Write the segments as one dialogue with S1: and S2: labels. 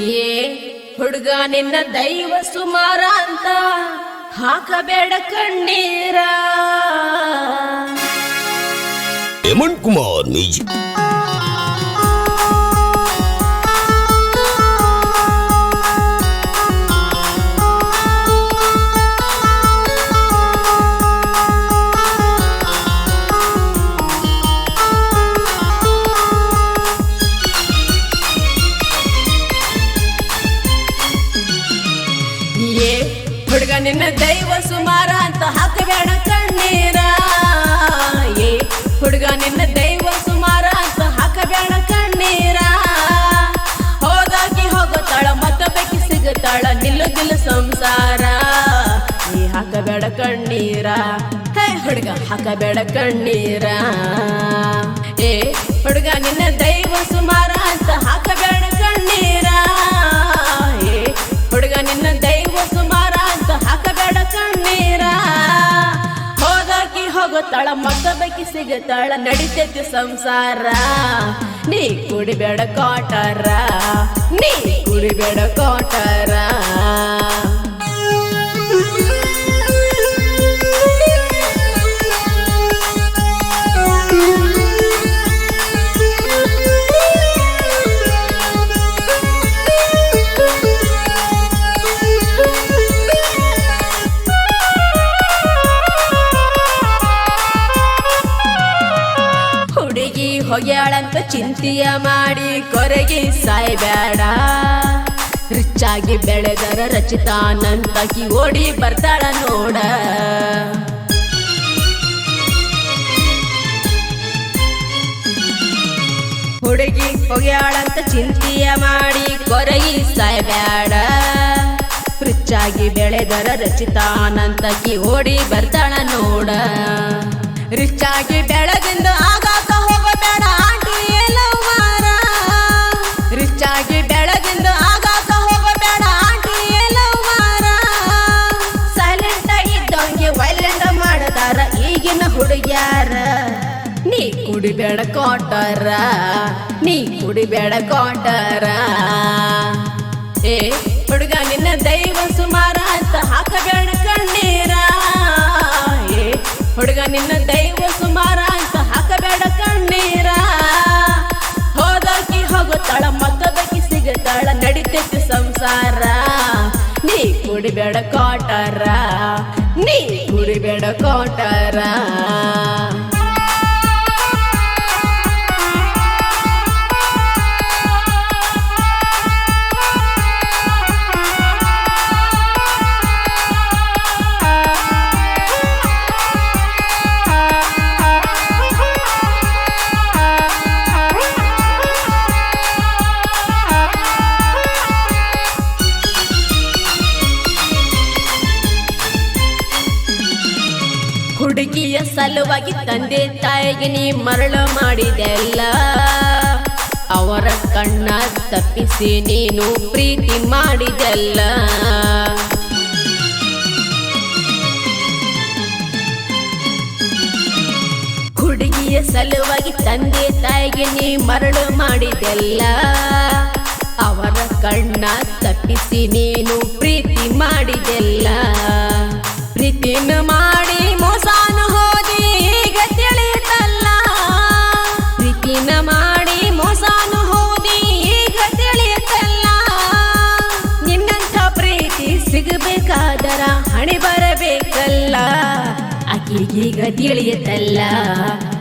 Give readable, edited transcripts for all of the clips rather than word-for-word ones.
S1: ಏ ಹುಡುಗ ನಿನ್ನ ದೈವ ಸುಮಾರ ಅಂತ ಹಾಕಬೇಡ ಕಣ್ಣೀರ.
S2: ಹೇಮಂತ್ ಕುಮಾರ್ ಮ್ಯೂಸಿಕ್.
S1: ಹುಡುಗ ನಿನ್ನ ದೈವ ಸುಮಾರ ಅಂತ ಹಾಕಬೇಡ ಕಣ್ಣೀರ. ಏ ಹುಡುಗ ನಿನ್ನ ದೈವ ಸುಮಾರ ಅಂತ ಹಾಕಬೇಡ ಕಣ್ಣೀರ. ಹೋದಾಗಿ ಹೋಗುತ್ತಾಳ ಮತ್ತೊಬ್ಬಕ್ಕೆ ಸಿಗುತ್ತಾಳ ನಿಲ್ಲುದಿಲ್ಲ ಸಂಸಾರ. ನೀ ಹಾಕಬೇಡ ಕಣ್ಣೀರ. ಹೇ ಹುಡುಗ ಹಾಕಬೇಡ ಕಣ್ಣೀರ. ಏ ಹುಡುಗ ನಿನ್ನ ದೈವ ಸುಮಾರ ಅಂತ ಹಾಕಬೇಡ ಕಣ್ಣೀರ. ಏ ಹುಡುಗ ನಿನ್ನ ದೈವ ಸುಮಾರ ಅಂತ ಹಾಕಬೇಡ ಕಣ್ಣೀರ. ಹೋದಾಕಿ ಹೋಗುತ್ತಾಳ ಮತ್ತೊಬ್ಬಕಿ ಸಿಗುತ್ತಾಳ ನಡಿತೈತಿ ಸಂಸಾರ. ನೀ ಕುಡಿಬೇಡ ಕಾಟರ, ನೀ ಕುಡಿಬೇಡ ಕಾಟರ. ಹೊಗ್ಯಾಳಂತ ಚಿಂತೆಯ ಮಾಡಿ ಕೊರಗಿ ಸಾಯ್ಬೇಡ. ರಿಚ್ಚಾಗಿ ಬೆಳೆದರ ರಚಿತಾನಂತಕಿ ಓಡಿ ಬರ್ತಾಳ ನೋಡ. ಹುಡುಗಿ ಹೊಗ್ಯಾಳಂತ ಚಿಂತೆಯ ಮಾಡಿ ಕೊರಗಿ ಸಾಯ್ಬೇಡ. ರಿಚ್ಚಾಗಿ ಬೆಳೆದರ ರಚಿತಾನಂತಕಿ ಓಡಿ ಬರ್ತಾಳ ನೋಡ. ರಿಚ್ಚಾಗಿ ಬೆಳೆದಿಂದ ಆಗಾಕ ಹೋಗಬೇಡ ಆಂಟಿ ಎಲ್ಲವಾರ. ರಿಚ್ಚಾಗಿ ಬೆಳೆದಿಂದ ಆಗಾಕ ಹೋಗಬೇಡ ಆಂಟಿ ಎಲ್ಲವಾರ. ಸೈಲೆಂಟ್ ಆಗಿದ್ದವಂಗೆ ವೈಲೆಂಟ್ ಮಾಡದಾರ ಈಗಿನ ಹುಡುಗ್ಯಾರ. ನೀ ಕುಡಿಬೇಡ ಕಾಟರ, ನೀ ಕುಡಿಬೇಡ ಕಾಟರ. ಏ ಹುಡುಗ ನಿನ್ನ ದೈವ ಸುಮಾರ ಅಂತ ಹಾಕಬೇಡ ಕಣ್ಣೀರ. ಏ ಹುಡುಗ ನಿನ್ನ ದೈವ ಸುಮಾರ ಅಂತ ಹಾಕಬೇಡ ಕಣ್ಣೀರ. ಹೋದಾಕಿ ಹೋಗುತ್ತಾಳ ಮತ್ತೊಬ್ಬಕಿ ಸಿಗುತ್ತಾಳ ನಡಿತೈತಿ ಸಂಸಾರ. ನೀ ಕುಡಿಬೇಡ ಕಾಟರ, ನೀ ಕುಡಿಬೇಡ ಕಾಟರ. ಹುಡುಗಿಯ ಸಲುವಾಗಿ ತಂದೆ ತಾಯಿಗೆ ನೀ ಮರಳು ಮಾಡಿದೆಲ್ಲ. ಅವರ ಕಣ್ಣ ತಪ್ಪಿಸಿ ನೀನು ಪ್ರೀತಿ ಮಾಡಿದೆಲ್ಲ. ಹುಡುಗಿಯ ಸಲುವಾಗಿ ತಂದೆ ತಾಯಿಗೆ ನೀ ಮರಳು ಮಾಡಿದೆಲ್ಲ. ಅವರ ಕಣ್ಣ ತಪ್ಪಿಸಿ ನೀನು ಪ್ರೀತಿ ಮಾಡಿದೆಲ್ಲ. ಪ್ರೀತಿನ ಮಾಡಿ ಮೋಸಾನ ಹೋದಿ ಈಗ ತಿಳಿತಲ್ಲ. ಪ್ರೀತಿನ ಮಾಡಿ ಮೋಸಾನ ಹೋದಿ ಈಗ ತಿಳಿತಲ್ಲ. ನಿನ್ನಂಥ ಪ್ರೀತಿ ಸಿಗಬೇಕಾದರ ಹಣೆ ಬರಬೇಕಲ್ಲ. ಆಕಿಗೀಗ ತಿಳಿಯತಲ್ಲ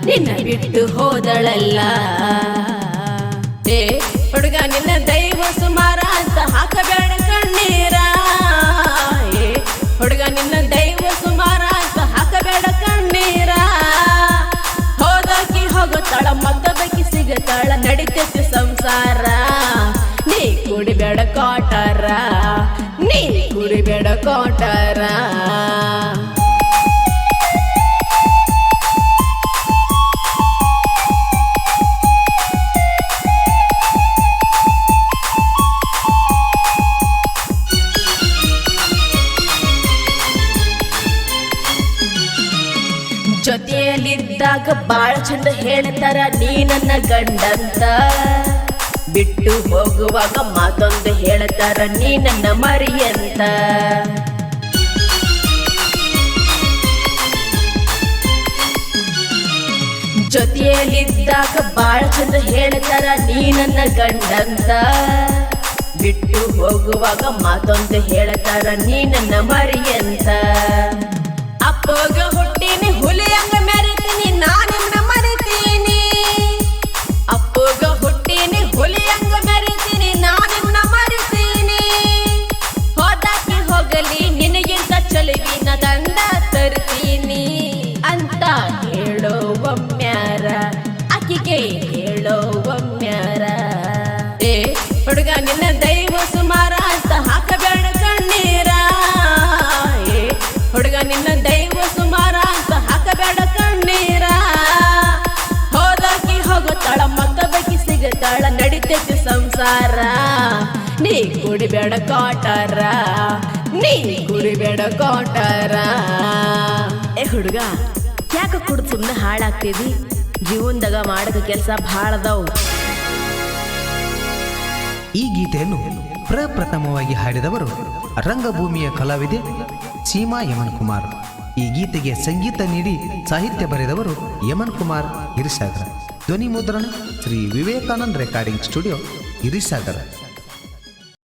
S1: ನಿನ್ನ ಬಿಟ್ಟು ಹೋದಳಲ್ಲ. ಏ ಹುಡುಗ ನಿನ್ನ ದೈವ ಸುಮಾರ ಅಂತ ಹಾಕಬೇಡ ಕಣ್ಣೀರ. ಏ ಹುಡುಗ ನಿನ್ನ ದೈವ ಸುಮಾರ ಅಂತ ಹಾಕಬೇಡ ಕಣ್ಣೀರ. ಹೋದಾಕಿ ಹೋಗುತ್ತಾಳ ಮತ್ತೊಬ್ಬಕಿ ಸಿಗುತ್ತಾಳ ನಡಿತೈತಿ ಸಂಸಾರ. ನೀ ಕುಡಿಬೇಡ ಕಾಟರ, ನೀ ಕುಡಿಬೇಡ ಕಾಟರ. ಜೊತೆಯಲ್ಲಿದ್ದಾಗ ಬಾಳ ಚಂದ ಹೇಳ್ತಾರ ನೀ ನನ್ನ ಗಂಡಂತ. ಬಿಟ್ಟು ಹೋಗುವಾಗ ಮಾತೊಂದು ಹೇಳ್ತಾರ ನೀ ನನ್ನ ಮರಿ ಅಂತ. ಜೊತೆಯಲ್ಲಿದ್ದಾಗ ಬಾಳ ಚಂದ ಹೇಳ್ತಾರ ನೀ ನನ್ನ ಗಂಡಂತ. ಬಿಟ್ಟು ಹೋಗುವಾಗ ಮಾತೊಂದು ಹೇಳ್ತಾರ ನೀ ನನ್ನ ಮರಿ ಅಂತ. ಅಪ್ಪಗ ಹುಟ್ಟಿನಿ ಹುಲಿಯಂಗ ಮೆರಿತೀನಿ ನಾನಿನ್ನ ಮರಿತೀನಿ. ಅಪ್ಪಗ ಹುಟ್ಟಿನಿ ಹುಲಿಯಂಗ ಮೆರಿತೀನಿ ನಾನಿನ್ನ ಮರಿತೀನಿ. ಹೋದಾಕಿ ಹೋಗಲಿ ನಿನಗಿಂತ ಚಲುವಿನ ದಂಡ ತರ್ತೀನಿ ಅಂತ ಹೇಳೋ ಒಮ್ಮ್ಯಾರ ಆಕಿಗೆ ಹೇಳೋ ಒಮ್ಮ್ಯಾರ. ಏ ಹುಡುಗ ನಿನ್ನ ದೈವ ಸುಮಾರ ಅಂತ ಹಾಕಬೇಡ ಕಣ್ಣೀರ. ಏ ಹುಡುಗ ನಿನ್ನ ದೈವ ಸುಮಾರ ಅಂತ ಹಾಕಬೇಡ ಕಣ್ಣೀರ. ಹೋದಾಕಿ ಹೋಗುತ್ತಾಳ ಮತ್ತೊಬ್ಬಕಿ ಸಿಗುತ್ತಾಳ ನಡಿತೈತಿ ಸಂಸಾರ. ನೀ ಕುಡಿಬೇಡ ಕಾಟಾರ, ನೀ ಕುಡಿಬೇಡ ಕಾಟಾರ. ಏ ಹುಡುಗ ಯಾಕ ಕುಡ್ದು ಸುಮ್ಮನೆ ಹಾಳಾಗ್ತಿದಿ? ಜೀವನದಾಗ ಮಾಡದ ಕೆಲಸ ಭಾಳ ಅದಾವು.
S3: ಈ ಗೀತೆಯನ್ನು ಪ್ರಪ್ರಥಮವಾಗಿ ಹಾಡಿದವರು ರಂಗಭೂಮಿಯ ಕಲಾವಿದೆ ಸೀಮಾ ಯಮನ್ ಕುಮಾರ್. ಈ ಗೀತೆಗೆ ಸಂಗೀತ ನೀಡಿ ಸಾಹಿತ್ಯ ಬರೆದವರು ಯಮನ್ ಕುಮಾರ್ ಹಿರಿಸಾಗರ. ಧ್ವನಿ ಮುದ್ರಣ ಶ್ರೀ ವಿವೇಕಾನಂದ್ ರೆಕಾರ್ಡಿಂಗ್ ಸ್ಟುಡಿಯೋ ಹಿರಿಸಾಗರ.